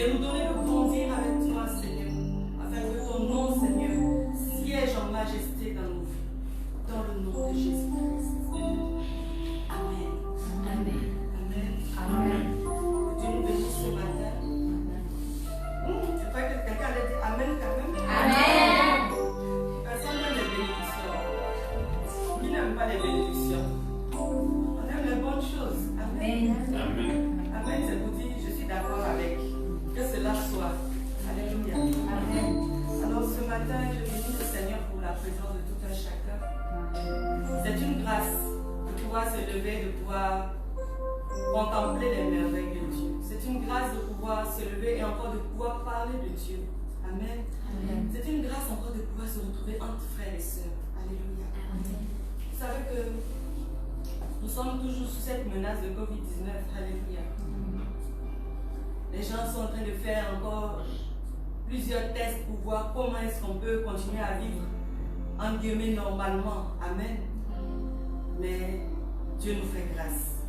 et nous donner de grandir avec toi, Seigneur, afin que ton nom, Seigneur, siège en majesté dans nos vies. Dans le nom de Jésus-Christ. Amen. Amen. Amen. Amen. Que Dieu nous bénisse ce matin. Je crois que quelqu'un allait dire Amen quand même. Amen. Personne n'aime les bénédictions. Qui n'aime pas les bénédictions? On aime les bonnes choses. Amen. Amen. Amen, c'est pour dire je suis d'accord avec. Que cela soit. Alléluia. Amen. Alors ce matin, je bénis le Seigneur pour la présence de tout un chacun. C'est une grâce de pouvoir se lever, de pouvoir contempler les merveilles de Dieu. C'est une grâce de pouvoir se lever et encore de pouvoir parler de Dieu. Amen. Amen. C'est une grâce encore de pouvoir se retrouver entre frères et sœurs. Alléluia. Amen. Vous savez que nous sommes toujours sous cette menace de Covid-19. Alléluia. Les gens sont en train de faire encore plusieurs tests pour voir comment est-ce qu'on peut continuer à vivre en guillemets normalement. Amen. Mais Dieu nous fait grâce.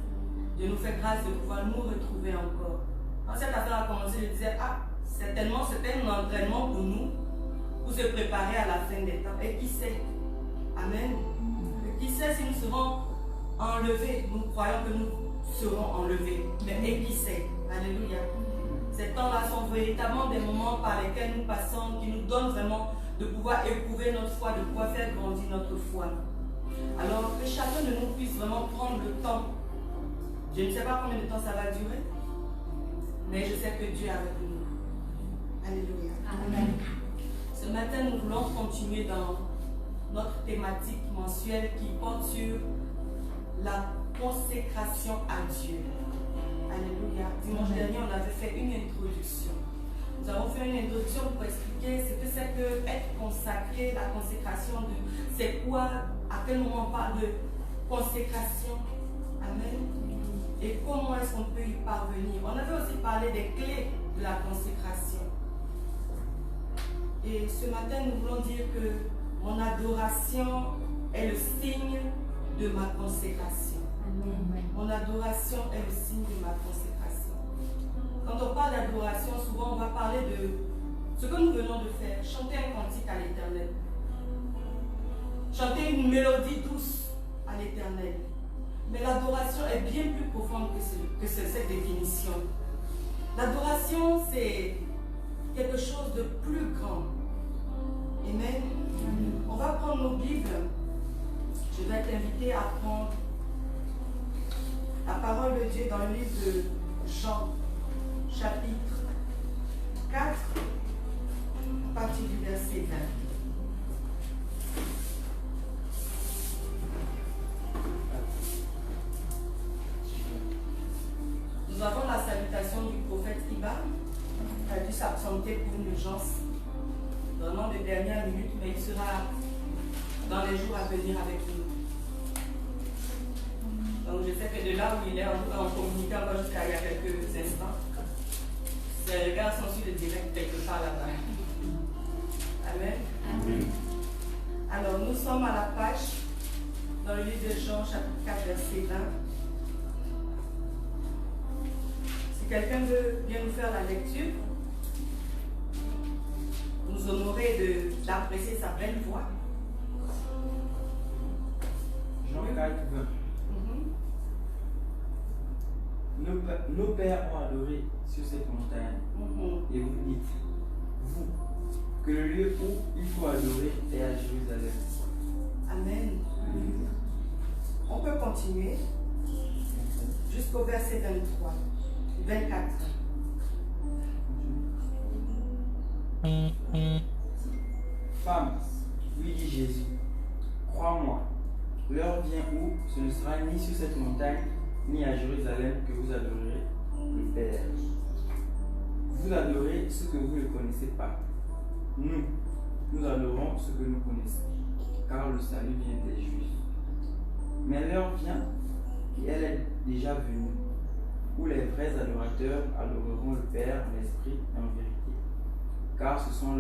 Dieu nous fait grâce de pouvoir nous retrouver encore. Quand cette affaire a commencé, je disais, certainement c'était un entraînement pour nous, pour se préparer à la fin des temps. Et qui sait? Amen. Et qui sait si nous serons enlevés? Nous croyons que nous serons enlevés. Mais et qui sait? Alléluia. Ces temps-là sont véritablement des moments par lesquels nous passons, qui nous donnent vraiment de pouvoir éprouver notre foi, de pouvoir faire grandir notre foi. Alors que chacun de nous puisse vraiment prendre le temps. Je ne sais pas combien de temps ça va durer, mais je sais que Dieu est avec nous. Alléluia. Amen. Ce matin, nous voulons continuer dans notre thématique mensuelle qui porte sur la consécration à Dieu. Alléluia. Dimanche dernier, on avait fait une introduction. Nous avons fait une introduction pour expliquer ce que c'est que être consacré, la consécration de c'est quoi, à quel moment on parle de consécration. Amen. Et comment est-ce qu'on peut y parvenir. On avait aussi parlé des clés de la consécration. Et ce matin, nous voulons dire que mon adoration est le signe de ma consécration. Amen. Mon adoration est le signe de ma consécration. Quand on parle d'adoration, souvent on va parler de ce que nous venons de faire, chanter un cantique à l'Éternel. Chanter une mélodie douce à l'Éternel. Mais l'adoration est bien plus profonde que cette définition. L'adoration, c'est quelque chose de plus grand. Amen. On va prendre nos Bibles. Je vais t'inviter à prendre la parole de Dieu dans le livre de Jean, chapitre 4, à partir du verset 20. Nous avons la salutation du prophète Iba, qui a dû s'absenter pour une urgence, vraiment de dernière minute, mais il sera dans les jours à venir avec nous. Donc je sais que de là où il est, en tout cas on communique encore jusqu'à il y a quelques instants. Ses regards sont sur le direct quelque part là-bas. Amen. Amen. Alors nous sommes à la page, dans le livre de Jean, chapitre 4, verset 20. Si quelqu'un veut bien nous faire la lecture, nous honorer d'apprécier sa belle voix. Jean 4, 20. Nos pères ont adoré sur cette montagne. Et vous dites, vous, que le lieu où il faut adorer est à Jérusalem. Amen. On peut continuer jusqu'au verset 23, 24. Femme, lui dit Jésus, crois-moi, l'heure vient où ce ne sera ni sur cette montagne, ni à Jérusalem que vous adorerez le Père. Vous adorez ce que vous ne connaissez pas. Nous adorons ce que nous connaissons, car le salut vient des Juifs. Mais l'heure vient, et elle est déjà venue, où les vrais adorateurs adoreront le Père en esprit et en vérité. Car ce sont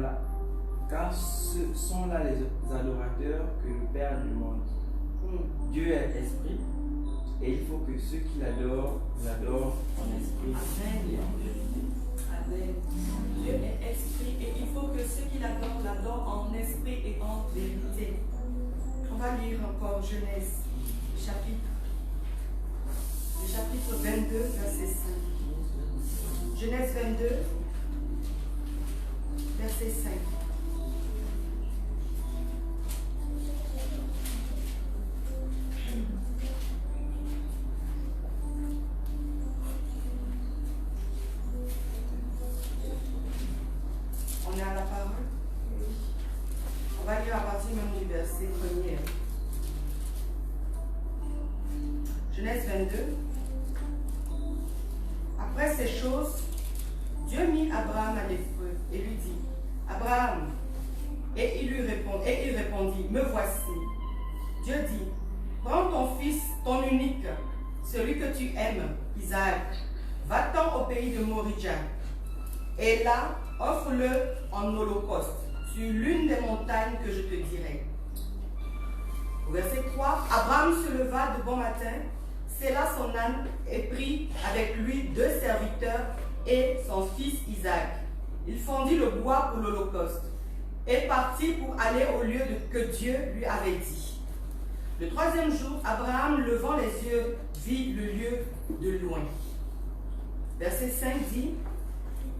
là les adorateurs que le Père demande. Dieu est esprit, et il faut que ceux qui l'adorent en esprit et en vérité. Amen. Genèse 22, verset 5. On est à la parole. On va lire à partir même du verset 1er. Genèse 22. Après ces choses, Dieu mit Abraham à l'épreuve et lui dit, Abraham, et il répondit, me voici. Dieu dit, prends ton fils, ton unique, celui que tu aimes, Isaac, va-t'en au pays de Moria, et là, offre-le en holocauste sur l'une des montagnes que je te dirai. Au verset 3, Abraham se leva de bon matin, sella son âne et prit avec lui 2 serviteurs et son fils Isaac. Il fondit le bois pour l'holocauste et partit pour aller au lieu que Dieu lui avait dit. Le 3e jour, Abraham, levant les yeux, vit le lieu de loin. Verset 5 dit,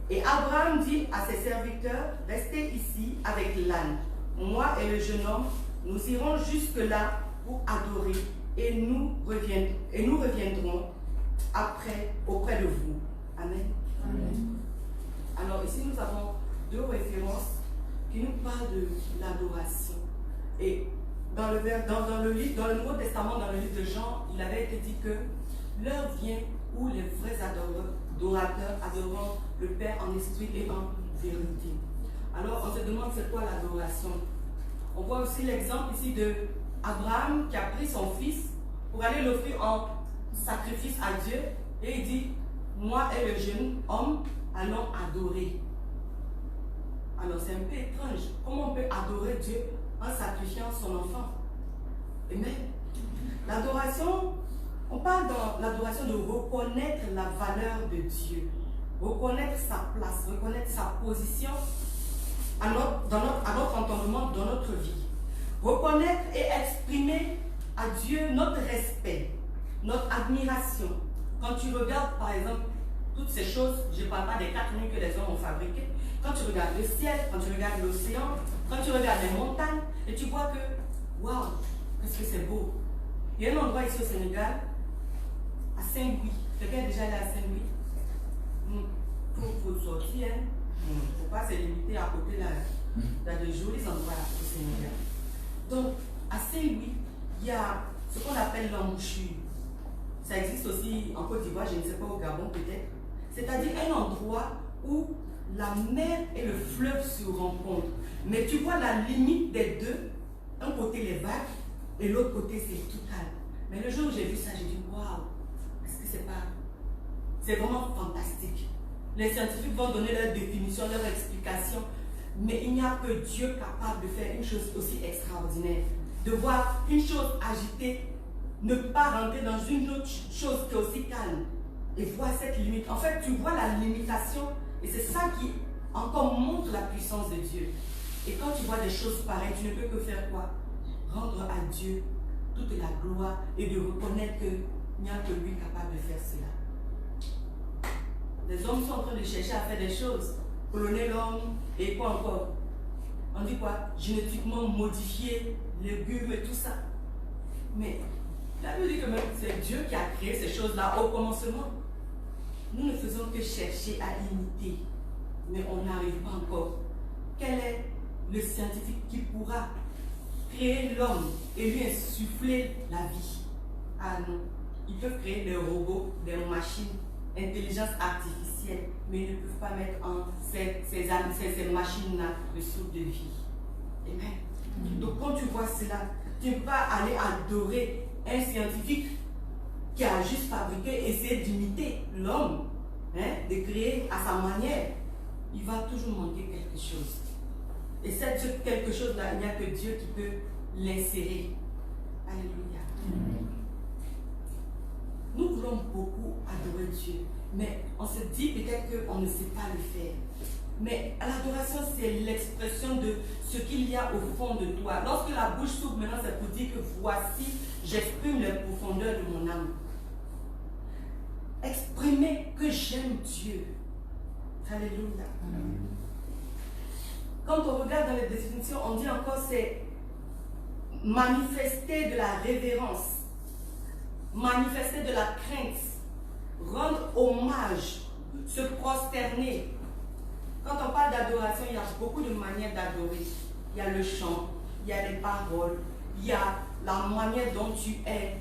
et Abraham dit à ses serviteurs, restez ici avec l'âne. Moi et le jeune homme, nous irons jusque-là pour adorer et nous reviendrons après auprès de vous. Amen. Amen. Alors ici nous avons 2 références qui nous parlent de l'adoration. Et dans le Nouveau Testament, dans le livre de Jean, il avait été dit que l'heure vient où les vrais adorateurs adoreront le Père en esprit et en vérité. Alors on se demande c'est quoi l'adoration. On voit aussi l'exemple ici de Abraham qui a pris son fils pour aller l'offrir en sacrifice à Dieu et il dit, moi et le jeune homme allons adorer. Alors c'est un peu étrange. Comment on peut adorer Dieu en sacrifiant son enfant? Amen. L'adoration, on parle dans l'adoration de reconnaître la valeur de Dieu, reconnaître sa place, reconnaître sa position à notre entendement, dans notre vie. Reconnaître et exprimer à Dieu notre respect, notre admiration. Quand tu regardes par exemple toutes ces choses, je ne parle pas des 4 nuits que les hommes ont fabriquées, quand tu regardes le ciel, quand tu regardes l'océan, quand tu regardes les montagnes, et tu vois que, waouh, qu'est-ce que c'est beau. Il y a un endroit ici au Sénégal, à Saint-Louis. Quelqu'un est déjà allé à Saint-Louis? Faut sortir, hein. Il ne faut pas se limiter à côté là. Il y a de jolis endroits au Sénégal. Donc, à Saint-Louis, il y a ce qu'on appelle l'embouchure. Ça existe aussi en Côte d'Ivoire, je ne sais pas, au Gabon peut-être. C'est-à-dire un endroit où la mer et le fleuve se rencontrent. Mais tu vois la limite des deux. Un côté les vagues et l'autre côté c'est tout calme. Mais le jour où j'ai vu ça, j'ai dit waouh, est-ce que c'est pas... C'est vraiment fantastique. Les scientifiques vont donner leur définition, leur explication. Mais il n'y a que Dieu capable de faire une chose aussi extraordinaire. De voir une chose agitée, ne pas rentrer dans une autre chose qui est aussi calme. Et voir cette limite. En fait, tu vois la limitation. Et c'est ça qui encore montre la puissance de Dieu. Et quand tu vois des choses pareilles, tu ne peux que faire quoi? Rendre à Dieu toute la gloire et de reconnaître qu'il n'y a que lui capable de faire cela. Les hommes sont en train de chercher à faire des choses. Cloner l'homme et quoi encore? On dit quoi? Génétiquement modifier, légumes et tout ça. Mais la Bible dit que même c'est Dieu qui a créé ces choses-là au commencement. Nous ne faisons que chercher à imiter, mais on n'arrive pas encore. Quel est le scientifique qui pourra créer l'homme et lui insuffler la vie? Ah non, ils peuvent créer des robots, des machines, intelligence artificielle, mais ils ne peuvent pas mettre en ces machines-là le souffle de vie. Amen. Donc quand tu vois cela, tu ne peux pas aller adorer un scientifique qui a juste fabriqué, essayer d'imiter l'homme, hein, de créer à sa manière. Il va toujours manquer quelque chose. Et cette quelque chose-là, il n'y a que Dieu qui peut l'insérer. Alléluia. Nous voulons beaucoup adorer Dieu, mais on se dit peut-être qu'on ne sait pas le faire. Mais l'adoration, c'est l'expression de ce qu'il y a au fond de toi. Lorsque la bouche s'ouvre maintenant, c'est pour dire que voici, j'exprime les profondeurs de mon âme. Exprimer que j'aime Dieu. Alléluia. Quand on regarde dans les définitions, on dit encore c'est manifester de la révérence, manifester de la crainte, rendre hommage, se prosterner. Quand on parle d'adoration, il y a beaucoup de manières d'adorer. Il y a le chant, il y a les paroles, il y a la manière dont tu es,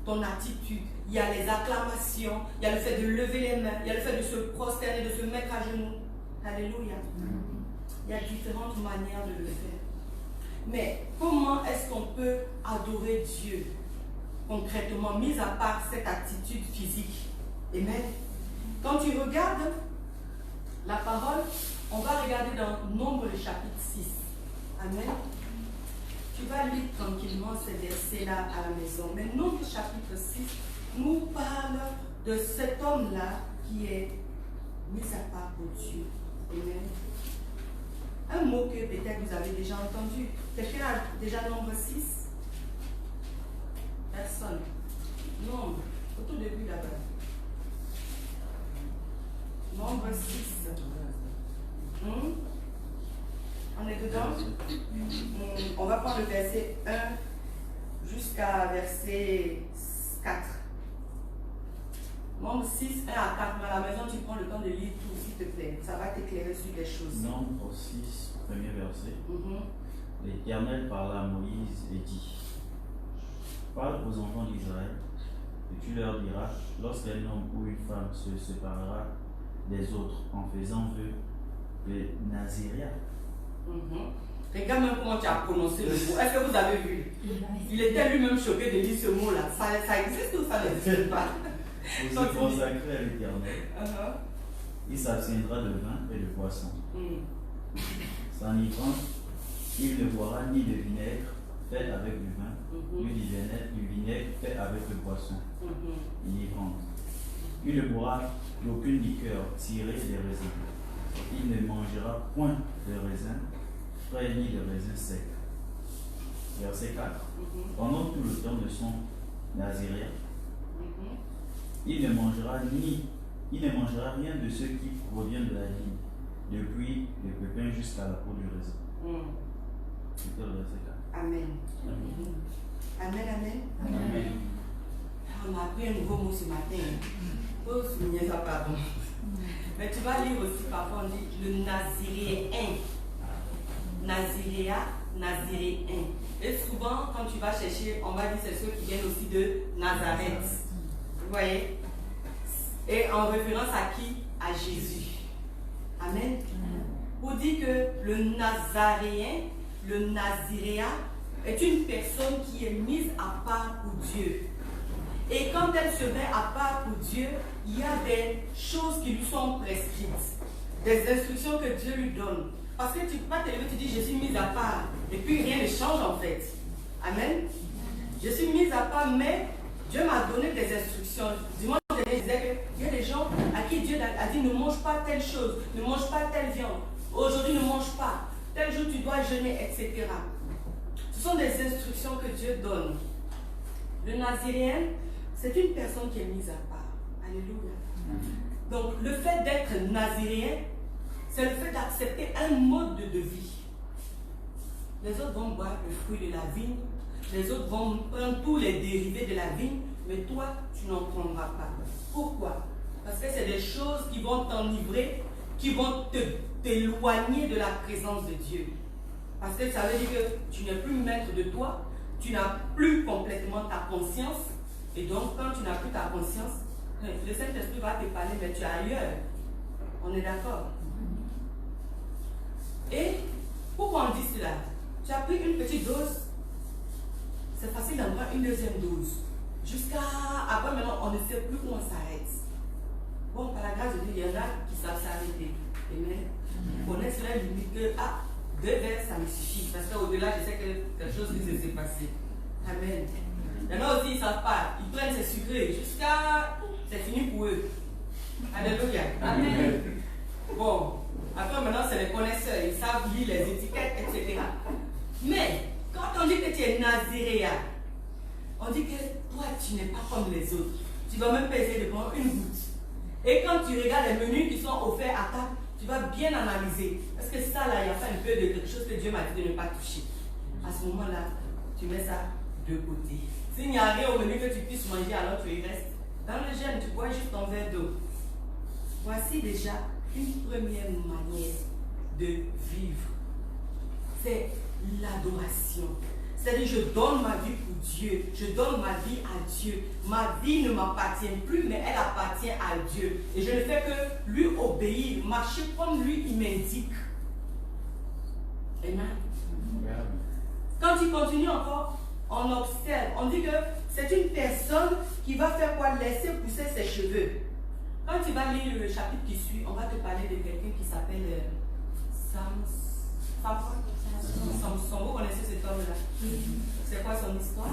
ton attitude, il y a les acclamations, il y a le fait de lever les mains, il y a le fait de se prosterner, de se mettre à genoux. Alléluia. Il y a différentes manières de le faire. Mais comment est-ce qu'on peut adorer Dieu concrètement, mis à part cette attitude physique? Amen. Quand tu regardes la parole, on va regarder dans Nombre le chapitre 6. Amen. Tu vas lire tranquillement ces versets-là à la maison. Mais Nombre chapitre 6 nous parle de cet homme-là qui est mis à part pour Dieu. Amen. Un mot que peut-être vous avez déjà entendu. Quelqu'un a déjà Nombre 6? Personne. Nombre. Au tout début là-bas. Nombre 6. On est dedans? On va prendre le verset 1 jusqu'à verset 4. Nombre 6, 1 à 4. Mais à la maison, tu prends le temps de lire tout, s'il te plaît. Ça va t'éclairer sur des choses. Nombre 6, premier verset. L'Éternel parla à Moïse et dit: Parle aux enfants d'Israël, et tu leur diras, lorsqu'un homme ou une femme se séparera des autres en faisant vœu, le Naziréa. Regarde même comment tu as prononcé le mot. Est-ce que vous avez vu? Il était lui-même choqué de lire ce mot-là. Ça existe ou ça n'existe pas? Pour se consacrer à l'Éternel, il s'abstiendra de vin et de poisson. S'enivrant, il ne boira ni de vinaigre fait avec du vin, ni du vinaigre fait avec le poisson. Enivrante. Il ne boira d'aucune liqueur tirée des raisins. Il ne mangera point de raisin frais ni de raisin sec. Verset 4. Pendant tout le temps de son naziréen, il ne mangera rien de ce qui provient de la vigne, depuis le pépin jusqu'à la peau du raisin. C'était le verset 4. Amen. Amen, amen. Amen. On a appris un nouveau mot ce matin. Il faut souligner ça, pardon. Mais tu vas lire aussi, parfois on dit le naziréen. Naziréa, naziréen. Et souvent, quand tu vas chercher, on va dire c'est ceux qui viennent aussi de Nazareth. Vous voyez? Et en référence à qui? À Jésus. Amen. Pour dire que le Nazaréen, le Naziréa, est une personne qui est mise à part pour Dieu. Et quand elle se met à part pour Dieu, il y a des choses qui lui sont prescrites, des instructions que Dieu lui donne. Parce que tu ne peux pas te lever, tu dis je suis mise à part, et puis rien ne change en fait. Amen. Je suis mise à part, mais Dieu m'a donné des instructions. Dimanche dernier, il disait qu'il y a des gens à qui Dieu a dit ne mange pas telle chose, ne mange pas telle viande, aujourd'hui ne mange pas, tel jour tu dois jeûner, etc. Ce sont des instructions que Dieu donne. Le naziréen, c'est une personne qui est mise à part. Alléluia. Donc, le fait d'être naziréen, c'est le fait d'accepter un mode de vie. Les autres vont boire le fruit de la vigne, les autres vont prendre tous les dérivés de la vigne, mais toi, tu n'en prendras pas. Pourquoi? Parce que c'est des choses qui vont t'enivrer, qui vont t'éloigner de la présence de Dieu. Parce que ça veut dire que tu n'es plus maître de toi, tu n'as plus complètement ta conscience, et donc quand tu n'as plus ta conscience, le Saint-Esprit va te parler, mais tu es ailleurs. On est d'accord? Et pourquoi on dit cela? Tu as pris une petite dose, c'est facile d'en prendre une deuxième dose. Jusqu'à après maintenant, on ne sait plus où on s'arrête. Bon, par la grâce de Dieu, il y en a qui savent s'arrêter. Amen. Ils connaissent la limite que, 2 verres, ça me suffit. Parce qu'au-delà, je sais que quelque chose qui s'est passé. Amen. Il y en a aussi, ils ne savent pas. Ils prennent ces sucrés jusqu'à. C'est fini pour eux. Alléluia. Amen. Bon, après maintenant, c'est les connaisseurs. Ils savent lire les étiquettes, etc. Mais, quand on dit que tu es naziréen, on dit que toi, tu n'es pas comme les autres. Tu vas même peser de prendre une goutte. Et quand tu regardes les menus qui sont offerts à table, tu vas bien analyser. Est-ce que ça là, il y a pas un peu de quelque chose que Dieu m'a dit de ne pas toucher? À ce moment-là, tu mets ça de côté. S'il n'y a rien au menu que tu puisses manger, alors tu y restes. Dans le jeûne, tu bois juste ton verre d'eau. Voici déjà une première manière de vivre. C'est l'adoration. C'est-à-dire, je donne ma vie pour Dieu. Je donne ma vie à Dieu. Ma vie ne m'appartient plus, mais elle appartient à Dieu. Et je ne fais que lui obéir, marcher comme lui, il m'indique. Amen. Quand il continue encore, on observe. On dit que c'est une personne qui va faire quoi? Laisser pousser ses cheveux. Quand tu vas lire le chapitre qui suit, on va te parler de quelqu'un qui s'appelle Samson. Vous connaissez cet homme-là? C'est quoi son histoire?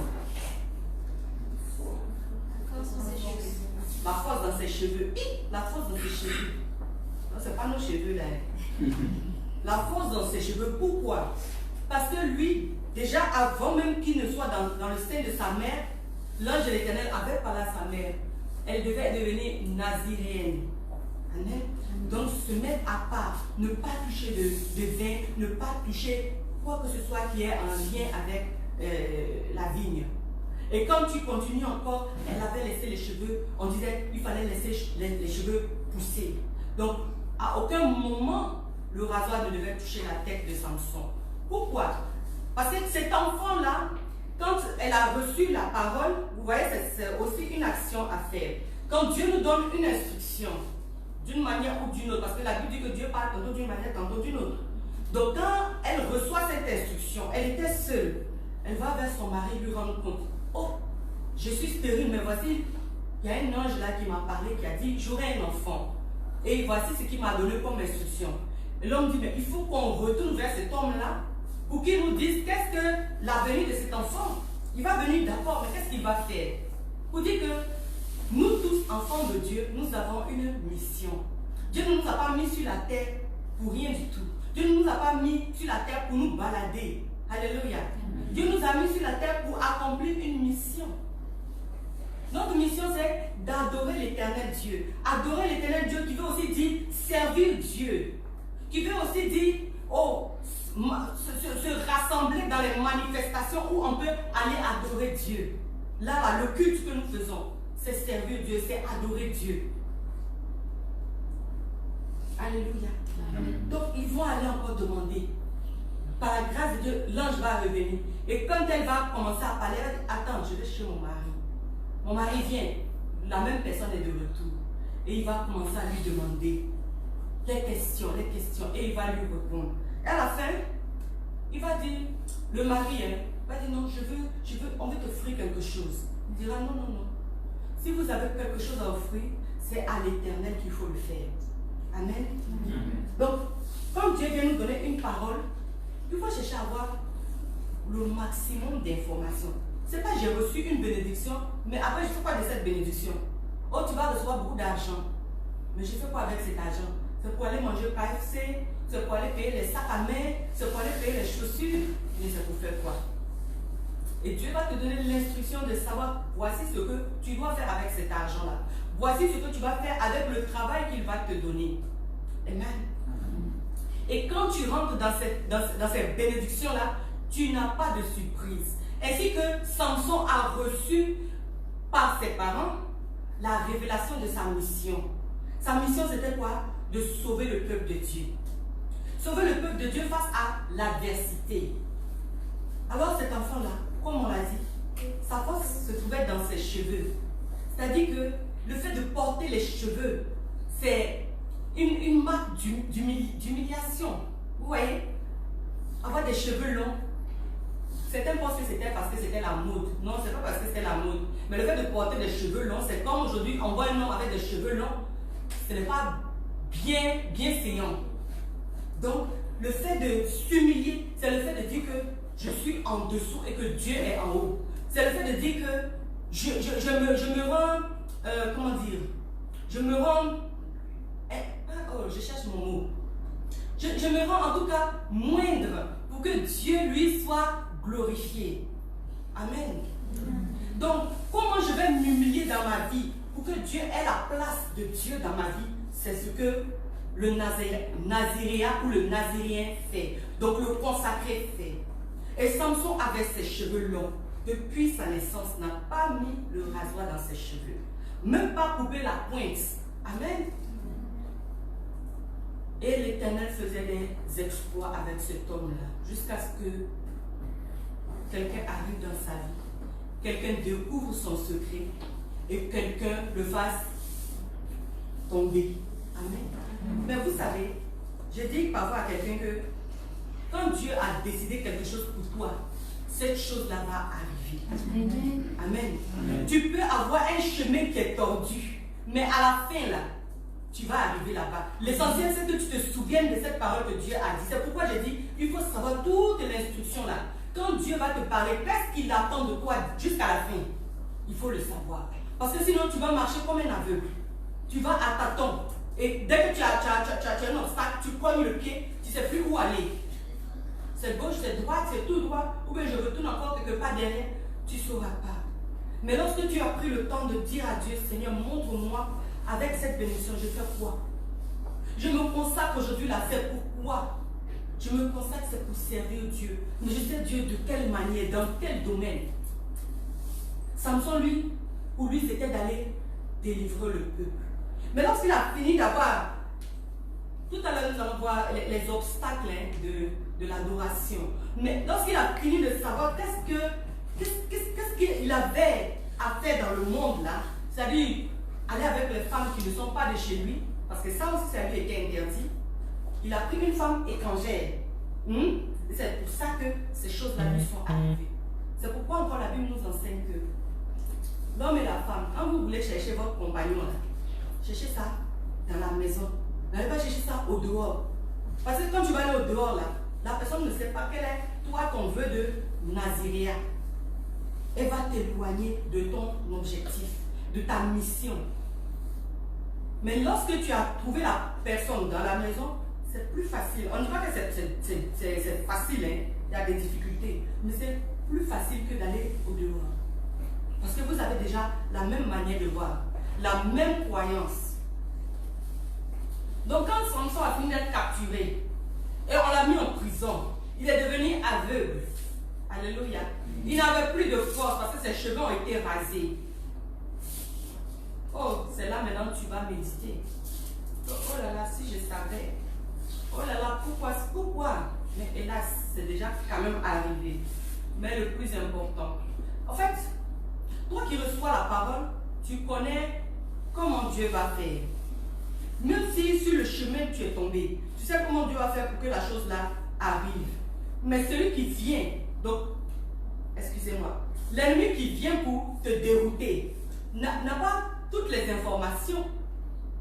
La force dans ses cheveux. La force dans ses cheveux. Non, ce n'est pas nos cheveux là. La force dans ses cheveux. Pourquoi? Parce que lui, déjà avant même qu'il ne soit dans le sein de sa mère, l'ange de l'Éternel avait parlé à sa mère. Elle devait devenir naziréenne. Amen. Donc se mettre à part, ne pas toucher de vin, ne pas toucher quoi que ce soit qui est en lien avec la vigne. Et quand tu continues encore, elle avait laissé les cheveux, on disait qu'il fallait laisser les cheveux pousser. Donc à aucun moment le rasoir ne devait toucher la tête de Samson. Pourquoi? Parce que cet enfant-là, quand elle a reçu la parole, vous voyez, c'est aussi une action à faire. Quand Dieu nous donne une instruction, d'une manière ou d'une autre, parce que la Bible dit que Dieu parle tantôt d'une manière, tantôt d'une autre. Donc quand elle reçoit cette instruction, elle était seule. Elle va vers son mari lui rendre compte. Oh, je suis stérile, mais voici, il y a un ange là qui m'a parlé, qui a dit, j'aurai un enfant. Et voici ce qu'il m'a donné comme instruction. Et l'homme dit, mais il faut qu'on retourne vers cet homme-là pour qu'il nous dise qu'est-ce que l'avenir de cet enfant. Il va venir d'accord, mais qu'est-ce qu'il va faire? Pour dire que nous tous, enfants de Dieu, nous avons une mission. Dieu ne nous a pas mis sur la terre pour rien du tout. Dieu ne nous a pas mis sur la terre pour nous balader. Alléluia. Dieu nous a mis sur la terre pour accomplir une mission. Notre mission, c'est d'adorer l'éternel Dieu. Adorer l'éternel Dieu qui veut aussi dire servir Dieu. Qui veut aussi dire, oh, se rassembler dans les manifestations où on peut aller adorer Dieu. Là, le culte que nous faisons, c'est servir Dieu, c'est adorer Dieu. Alléluia. Donc, ils vont aller encore demander. Par la grâce de Dieu, l'ange va revenir. Et quand elle va commencer à parler, elle va dire, attends, je vais chez mon mari. Mon mari vient. La même personne est de retour. Et il va commencer à lui demander les questions. Et il va lui répondre. Et à la fin, il va dire, le mari, va dire, non, on veut t'offrir quelque chose. Il dira, non. Si vous avez quelque chose à offrir, c'est à l'Éternel qu'il faut le faire. Amen. Donc, quand Dieu vient nous donner une parole, il faut chercher à avoir le maximum d'informations. C'est pas j'ai reçu une bénédiction, mais après je fais quoi de cette bénédiction? Oh, tu vas recevoir beaucoup d'argent. Mais je fais quoi avec cet argent? C'est pour aller manger au KFC, c'est pour aller payer les sacs à main, c'est pour aller payer les chaussures, mais c'est pour faire quoi? Et Dieu va te donner l'instruction de savoir, voici ce que tu dois faire avec cet argent-là. Voici ce que tu vas faire avec le travail qu'il va te donner. Amen. Et quand tu rentres dans cette bénédiction-là, tu n'as pas de surprise. Ainsi que Samson a reçu par ses parents la révélation de sa mission. Sa mission, c'était quoi? De sauver le peuple de Dieu. Sauver le peuple de Dieu face à l'adversité. Alors cet enfant-là, comme on l'a dit, sa force se trouvait dans ses cheveux. C'est-à-dire que le fait de porter les cheveux, c'est une marque d'humiliation. Vous voyez? Avoir des cheveux longs. Certains pensent que c'était parce que c'était la mode. Non, c'est pas parce que c'était la mode. Mais le fait de porter des cheveux longs, c'est comme aujourd'hui, on voit un homme avec des cheveux longs. Ce n'est pas bien saillant. Donc, le fait de s'humilier, c'est le fait de dire que je suis en dessous et que Dieu est en haut. C'est le fait de dire que je me rends, comment dire, je me rends, je cherche mon mot. Je me rends en tout cas moindre pour que Dieu lui soit glorifié. Amen. Donc, comment je vais m'humilier dans ma vie pour que Dieu ait la place de Dieu dans ma vie? C'est ce que le naziréat ou le nazirien fait. Donc le consacré fait. Et Samson avait ses cheveux longs. Depuis sa naissance, n'a pas mis le rasoir dans ses cheveux. Même pas coupé la pointe. Amen. Et l'Éternel faisait des exploits avec cet homme-là. Jusqu'à ce que quelqu'un arrive dans sa vie. Quelqu'un découvre son secret. Et quelqu'un le fasse tomber. Amen. Mais vous savez, je dis parfois à quelqu'un que quand Dieu a décidé quelque chose pour toi, cette chose-là va arriver. Amen. Amen. Amen. Tu peux avoir un chemin qui est tordu, mais à la fin, là, tu vas arriver là-bas. L'essentiel, c'est que tu te souviennes de cette parole que Dieu a dit. C'est pourquoi j'ai dit, il faut savoir toute l'instruction là. Quand Dieu va te parler, qu'est-ce qu'il attend de toi jusqu'à la fin? Il faut le savoir. Parce que sinon, tu vas marcher comme un aveugle. Tu vas à tâtons. Et dès que tu as un obstacle, tu cognes le pied, tu ne sais plus où aller. C'est gauche, c'est droite, c'est tout droit, ou bien je retourne encore quelque part derrière, tu ne sauras pas. Mais lorsque tu as pris le temps de dire à Dieu, Seigneur, montre-moi, avec cette bénédiction, je fais quoi? Je me consacre aujourd'hui là, c'est pourquoi? Je me consacre, c'est pour servir Dieu. Mais je sais Dieu de quelle manière, dans quel domaine. Samson, lui, pour lui, c'était d'aller délivrer le peuple. Mais lorsqu'il a fini d'avoir, tout à l'heure nous allons voir les obstacles de l'adoration. Mais lorsqu'il a fini de savoir qu'est-ce qu'il avait à faire dans le monde là, c'est-à-dire aller avec les femmes qui ne sont pas de chez lui, parce que ça aussi ça lui était interdit, il a pris une femme étrangère. C'est pour ça que ces choses-là lui sont arrivées. C'est pourquoi encore la Bible nous enseigne que l'homme et la femme, quand vous voulez chercher votre compagnon là, cherchez ça dans la maison. N'allez pas chercher ça au dehors. Parce que quand tu vas aller au dehors là, la personne ne sait pas quel est toi ton vœu de naziréat. Elle va t'éloigner de ton objectif, de ta mission. Mais lorsque tu as trouvé la personne dans la maison, c'est plus facile. On ne dit pas que c'est facile, hein. Il y a des difficultés, mais c'est plus facile que d'aller au dehors. Parce que vous avez déjà la même manière de voir, la même croyance. Donc quand Samson a fini d'être capturé, et on l'a mis en prison, il est devenu aveugle. Alléluia. Il n'avait plus de force parce que ses cheveux ont été rasés. Oh, c'est là maintenant que tu vas méditer. Oh là là, si je savais. Oh là là, pourquoi? Mais hélas, c'est déjà quand même arrivé. Mais le plus important, en fait, toi qui reçois la parole, tu connais comment Dieu va faire. Même si sur le chemin tu es tombé, tu sais comment Dieu va faire pour que la chose là arrive. Mais celui qui vient, donc, excusez-moi, l'ennemi qui vient pour te dérouter n'a pas toutes les informations.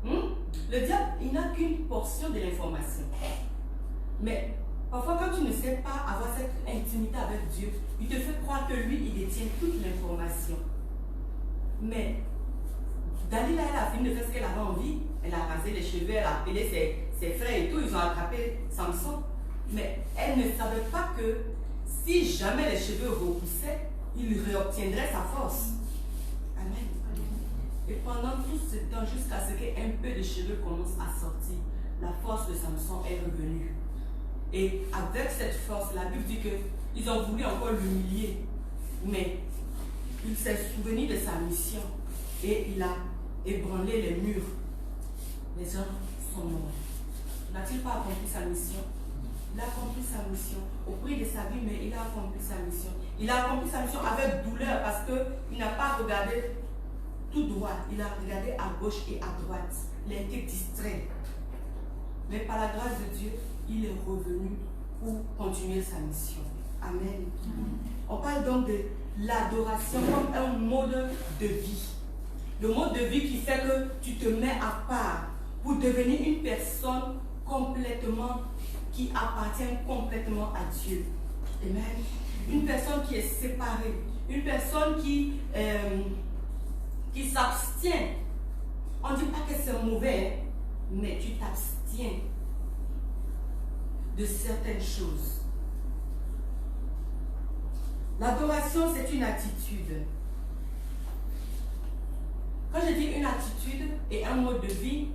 Le diable, il n'a qu'une portion de l'information. Mais parfois, quand tu ne sais pas avoir cette intimité avec Dieu, il te fait croire que lui, il détient toute l'information. Mais Dalila, elle a fini de faire ce qu'elle avait envie. Elle a rasé les cheveux, elle a appelé ses frères et tout. Ils ont attrapé Samson. Mais elle ne savait pas que si jamais les cheveux repoussaient, il réobtiendrait sa force. Amen. Et pendant tout ce temps, jusqu'à ce qu'un peu de cheveux commence à sortir, la force de Samson est revenue. Et avec cette force, la Bible dit qu'ils ont voulu encore l'humilier. Mais il s'est souvenu de sa mission. Et il a ébranlé les murs. Les gens sont morts. N'a-t-il pas accompli sa mission? Il a accompli sa mission au prix de sa vie, mais il a accompli sa mission. Il a accompli sa mission avec douleur parce qu'il n'a pas regardé tout droit. Il a regardé à gauche et à droite. Il a été distrait. Mais par la grâce de Dieu, il est revenu pour continuer sa mission. Amen. On parle donc de l'adoration comme un mode de vie. Le mode de vie qui fait que tu te mets à part pour devenir une personne complètement, qui appartient complètement à Dieu. Amen. Une personne qui est séparée. Une personne qui s'abstient. On ne dit pas que c'est mauvais, mais tu t'abstiens de certaines choses. L'adoration, c'est une attitude. Quand je dis une attitude et un mode de vie,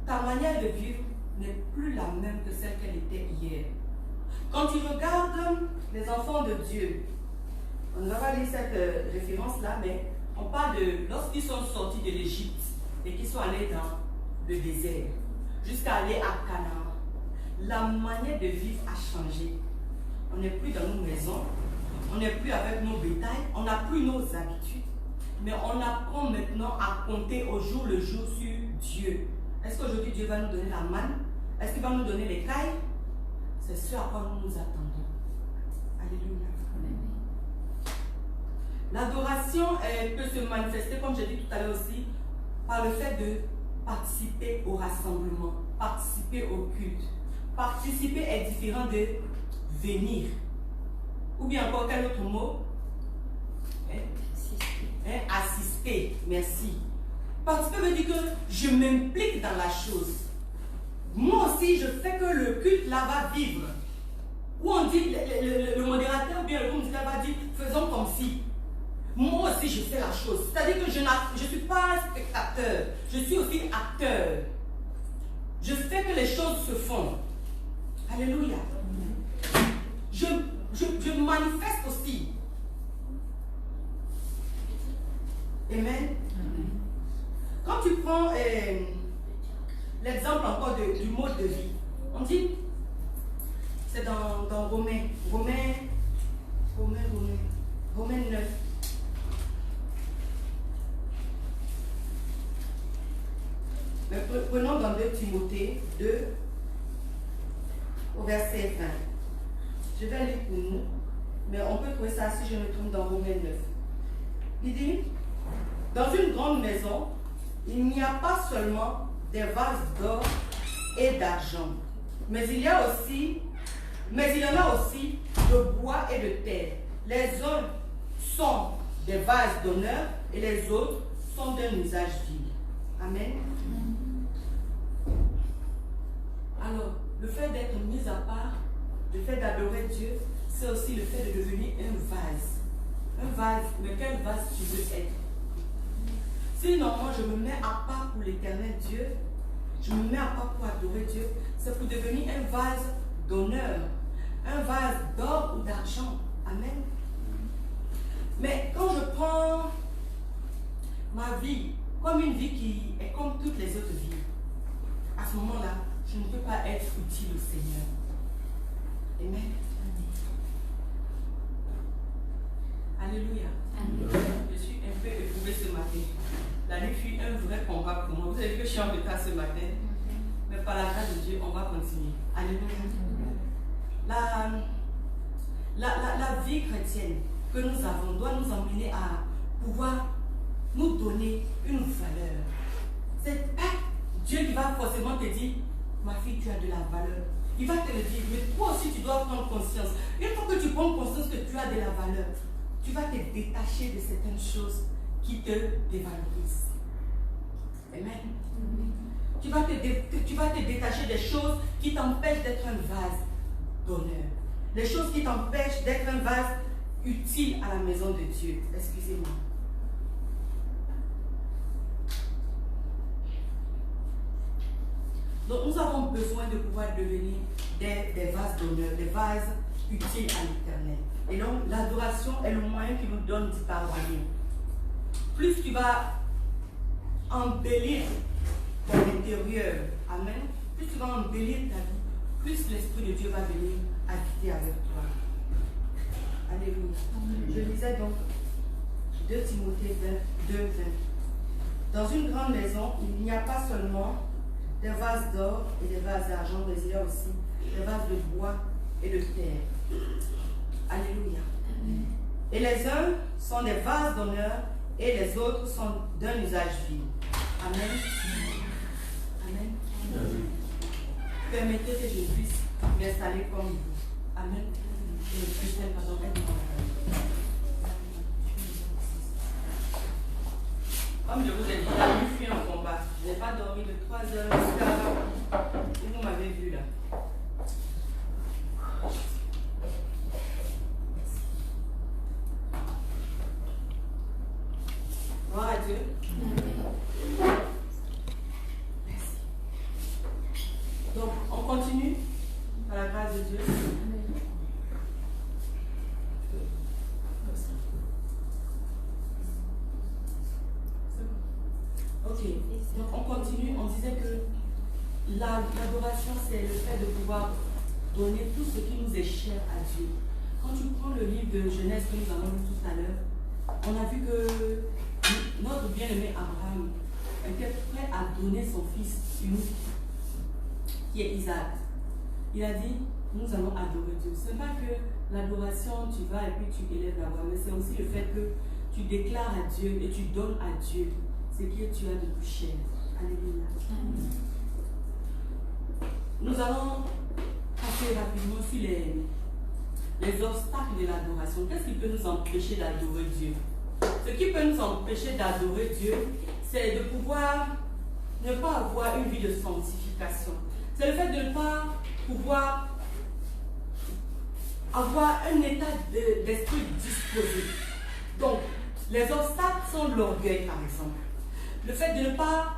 ta manière de vivre n'est plus la même que celle qu'elle était hier. Quand tu regardes les enfants de Dieu, on ne va pas lire cette référence-là, mais on parle de lorsqu'ils sont sortis de l'Égypte et qu'ils sont allés dans le désert, jusqu'à aller à Canaan. La manière de vivre a changé. On n'est plus dans nos maisons, on n'est plus avec nos bétails, on n'a plus nos habitudes, mais on apprend maintenant à compter au jour le jour sur Dieu. Est-ce qu'aujourd'hui Dieu va nous donner la manne? Est-ce qu'il va nous donner les cailles? C'est ce à quoi nous nous attendons. Alléluia. L'adoration peut se manifester, comme j'ai dit tout à l'heure aussi, par le fait de participer au rassemblement, participer au culte. Participer est différent de venir. Ou bien encore, quel autre mot? Assister. Merci. Participer veut dire que je m'implique dans la chose. Moi aussi, je fais que le culte là va vivre. Ou on dit, le modérateur ou bien le groupe musical va dire, faisons comme si. Moi aussi, je fais la chose. C'est-à-dire que je ne suis pas spectateur, je suis aussi acteur. Je fais que les choses se font. Alléluia. Je manifeste aussi. Amen. Quand tu prends l'exemple encore du mode de vie, on dit, c'est dans Romains 9. Mais prenons dans 2 Timothée 2, au verset 20. Je vais lire pour nous, mais on peut trouver ça si je me trompe dans Romains 9. Il dit, dans une grande maison, il n'y a pas seulement des vases d'or et d'argent, mais il y en a aussi de bois et de terre. Les uns sont des vases d'honneur et les autres sont d'un usage vil. Amen. Alors, le fait d'être mis à part, le fait d'adorer Dieu, c'est aussi le fait de devenir un vase. Un vase, mais quel vase tu veux être? Si normalement je me mets à part pour l'éternel Dieu, je me mets à part pour adorer Dieu, c'est pour devenir un vase d'honneur, un vase d'or ou d'argent. Amen. Mais quand je prends ma vie comme une vie qui est comme toutes les autres vies, à ce moment-là, je ne peux pas être utile au Seigneur. Amen. Alléluia. Je suis un peu éprouvée ce matin. La nuit fut un vrai combat pour moi. Vous avez vu que je suis en retard ce matin. Mais par la grâce de Dieu, on va continuer. Alléluia. La vie chrétienne que nous avons doit nous emmener à pouvoir nous donner une valeur. C'est pas Dieu qui va forcément te dire, ma fille, tu as de la valeur. Il va te le dire, mais toi aussi tu dois prendre conscience. Une fois que tu prends conscience que tu as de la valeur, tu vas te détacher de certaines choses qui te dévalorisent. Amen. Tu vas te détacher des choses qui t'empêchent d'être un vase d'honneur. Les choses qui t'empêchent d'être un vase utile à la maison de Dieu. Excusez-moi. Donc nous avons besoin de pouvoir devenir des vases d'honneur, des vases utiles à l'Éternel. Et donc l'adoration est le moyen qui nous donne d'y parvenir. Plus tu vas embellir ton intérieur, amen, plus tu vas embellir ta vie, plus l'Esprit de Dieu va venir habiter avec toi. Alléluia. Je lisais donc 2 Timothée 2, 20. Dans une grande maison, il n'y a pas seulement des vases d'or et des vases d'argent, mais il y a aussi des vases de bois et de terre. Alléluia. Et les uns sont des vases d'honneur et les autres sont d'un usage vil. Amen. Amen. Permettez que je puisse m'installer comme vous. Amen. Pardon. Comme je vous ai dit, la nuit fut un combat. Je n'ai pas dormi de 3 heures jusqu'à où vous m'avez vu là. Gloire à Dieu. Merci. Donc, on continue par la grâce de Dieu. Ok, donc on continue, on disait que l'adoration c'est le fait de pouvoir donner tout ce qui nous est cher à Dieu. Quand tu prends le livre de Genèse que nous avons lu tout à l'heure, on a vu que notre bien-aimé Abraham était prêt à donner son fils unique, qui est Isaac. Il a dit, nous allons adorer Dieu. Ce n'est pas que l'adoration, tu vas et puis tu élèves la voix, mais c'est aussi le fait que tu déclares à Dieu et tu donnes à Dieu ce que tu as de plus cher. Alléluia. Nous allons passer rapidement sur les obstacles de l'adoration. Qu'est-ce qui peut nous empêcher d'adorer Dieu? Ce qui peut nous empêcher d'adorer Dieu, c'est de pouvoir ne pas avoir une vie de sanctification. C'est le fait de ne pas pouvoir avoir un état d'esprit disposé. Donc, les obstacles sont l'orgueil, par exemple. Le fait de ne pas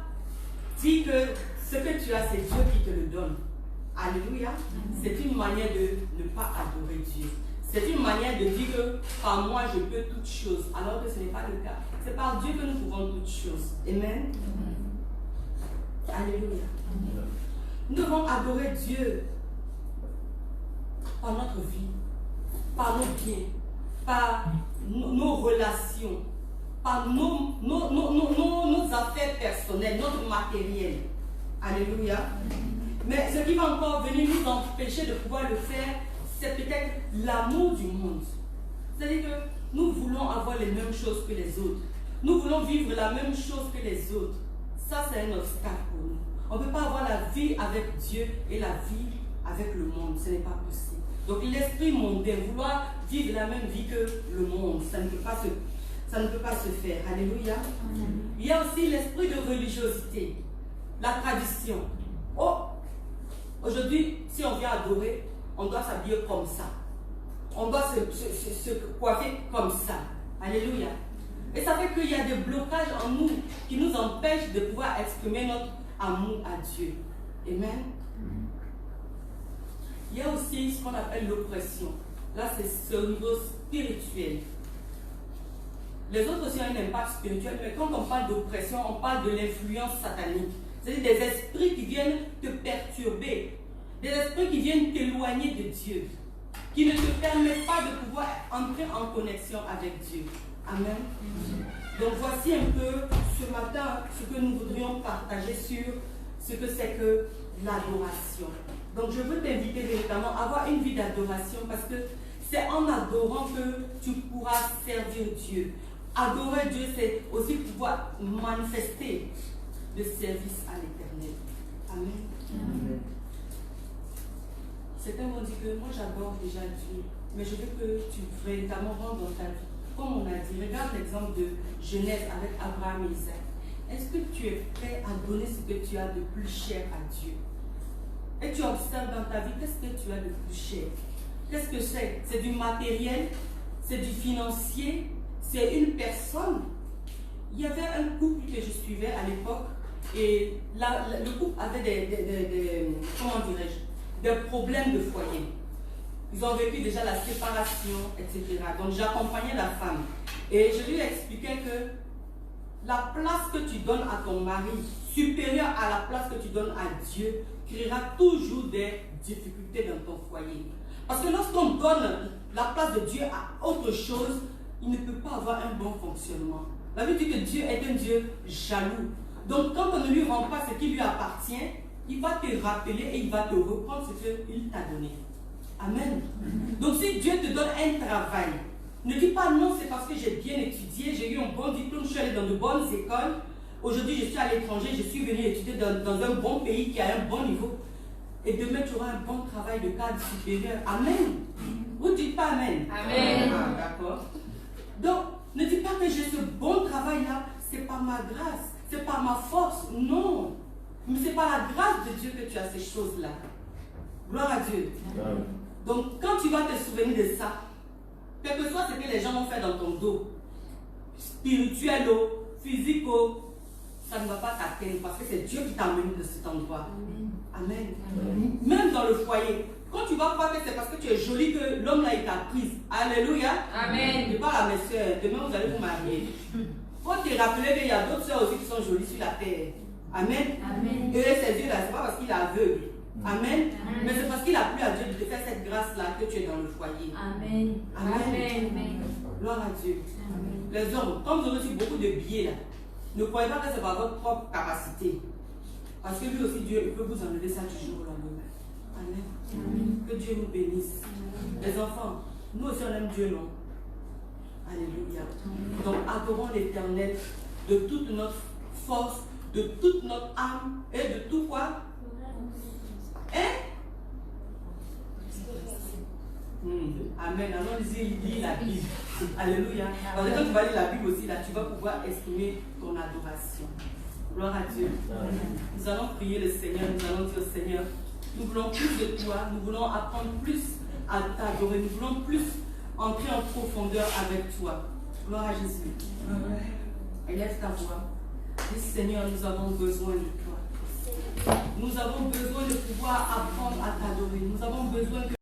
dire que ce que tu as, c'est Dieu qui te le donne. Alléluia. C'est une manière de ne pas adorer Dieu. C'est une manière de dire que par moi je peux toutes choses, alors que ce n'est pas le cas. C'est par Dieu que nous pouvons toutes choses. Amen. Alléluia. Nous devons adorer Dieu par notre vie, par nos biens, par nos relations, par nos affaires personnelles, notre matériel. Alléluia. Mais ce qui va encore venir nous empêcher de pouvoir le faire, c'est peut-être l'amour du monde. C'est-à-dire que nous voulons avoir les mêmes choses que les autres. Nous voulons vivre la même chose que les autres. Ça, c'est un obstacle pour nous. On ne peut pas avoir la vie avec Dieu et la vie avec le monde. Ce n'est pas possible. Donc l'esprit mondain, vouloir vivre la même vie que le monde, ça ne peut pas se faire. Alléluia. Il y a aussi l'esprit de religiosité, la tradition. Oh, aujourd'hui, si on vient adorer, on doit s'habiller comme ça. On doit se coiffer comme ça. Alléluia. Et ça fait qu'il y a des blocages en nous qui nous empêchent de pouvoir exprimer notre amour à Dieu. Amen. Il y a aussi ce qu'on appelle l'oppression. Là, c'est au niveau spirituel. Les autres aussi ont un impact spirituel, mais quand on parle d'oppression, on parle de l'influence satanique. C'est-à-dire des esprits qui viennent te perturber, des esprits qui viennent t'éloigner de Dieu, qui ne te permettent pas de pouvoir entrer en connexion avec Dieu. Amen. Donc voici un peu ce matin ce que nous voudrions partager sur ce que c'est que l'adoration. Donc je veux t'inviter véritablement à avoir une vie d'adoration parce que c'est en adorant que tu pourras servir Dieu. Adorer Dieu, c'est aussi pouvoir manifester le service à l'Éternel. Amen. Amen. Certains vont dire que moi j'adore déjà Dieu, mais je veux que tu véritablement rentres dans ta vie. Comme on a dit, regarde l'exemple de Genèse avec Abraham et Isaac. Est-ce que tu es prêt à donner ce que tu as de plus cher à Dieu? Et tu observes dans ta vie, qu'est-ce que tu as de plus cher? Qu'est-ce que c'est? C'est du matériel? C'est du financier? C'est une personne? Il y avait un couple que je suivais à l'époque et le couple avait comment dirais-je, des problèmes de foyer. Ils ont vécu déjà la séparation, etc. Donc j'accompagnais la femme et je lui expliquais que la place que tu donnes à ton mari, supérieure à la place que tu donnes à Dieu, créera toujours des difficultés dans ton foyer. Parce que lorsqu'on donne la place de Dieu à autre chose, il ne peut pas avoir un bon fonctionnement. La Bible dit que Dieu est un Dieu jaloux. Donc quand on ne lui rend pas ce qui lui appartient, il va te rappeler et il va te reprendre ce qu'il t'a donné. Amen. Donc si Dieu te donne un travail, ne dis pas non, c'est parce que j'ai bien étudié, j'ai eu un bon diplôme, je suis allé dans de bonnes écoles. Aujourd'hui, je suis à l'étranger, je suis venu étudier dans un bon pays qui a un bon niveau. Et demain, tu auras un bon travail de cadre supérieur. Amen. Vous ne dites pas Amen. Amen. Ah, d'accord. Donc, ne dis pas que j'ai ce bon travail-là, c'est par ma grâce, c'est par ma force. Non. Mais c'est par la grâce de Dieu que tu as ces choses-là. Gloire à Dieu. Amen. Donc, quand tu vas te souvenir de ça, quel que soit ce que les gens ont fait dans ton dos, spirituel, physique, ça ne va pas t'atteindre parce que c'est Dieu qui t'a amené de cet endroit. Amen. Amen. dans le foyer. Quand tu vas croire que c'est parce que tu es jolie que l'homme là il t'a prise. Alléluia. Amen. Je parle à mes soeurs, demain vous allez vous marier. Faut te rappeler qu'il y a d'autres soeurs aussi qui sont jolies sur la terre. Amen. Amen. Et ses yeux là, c'est pas parce qu'il est aveugle. Amen. Amen. Mais c'est parce qu'il a plu à Dieu de te faire cette grâce là que tu es dans le foyer. Amen. Amen. Gloire à Dieu. Amen. Les hommes, quand vous aurez reçu beaucoup de billets là, ne croyez pas que c'est par votre propre capacité. Parce que lui aussi, Dieu il peut vous enlever ça du jour au lendemain. Amen. Amen. Que Dieu nous bénisse. Les enfants, nous aussi on aime Dieu, non? Alléluia. Donc adorons l'Éternel de toute notre force, de toute notre âme et de tout quoi? Hein? Amen. Alors lis la Bible. Alléluia. Parce que quand tu vas lire la Bible aussi, là, tu vas pouvoir exprimer ton adoration. Gloire à Dieu. Nous allons prier le Seigneur, nous allons dire Seigneur, nous voulons plus de toi, nous voulons apprendre plus à t'adorer, nous voulons plus entrer en profondeur avec toi. Gloire à Jésus. Élève ta voix. Dis Seigneur, nous avons besoin de toi. Nous avons besoin de pouvoir apprendre à t'adorer. Nous avons besoin que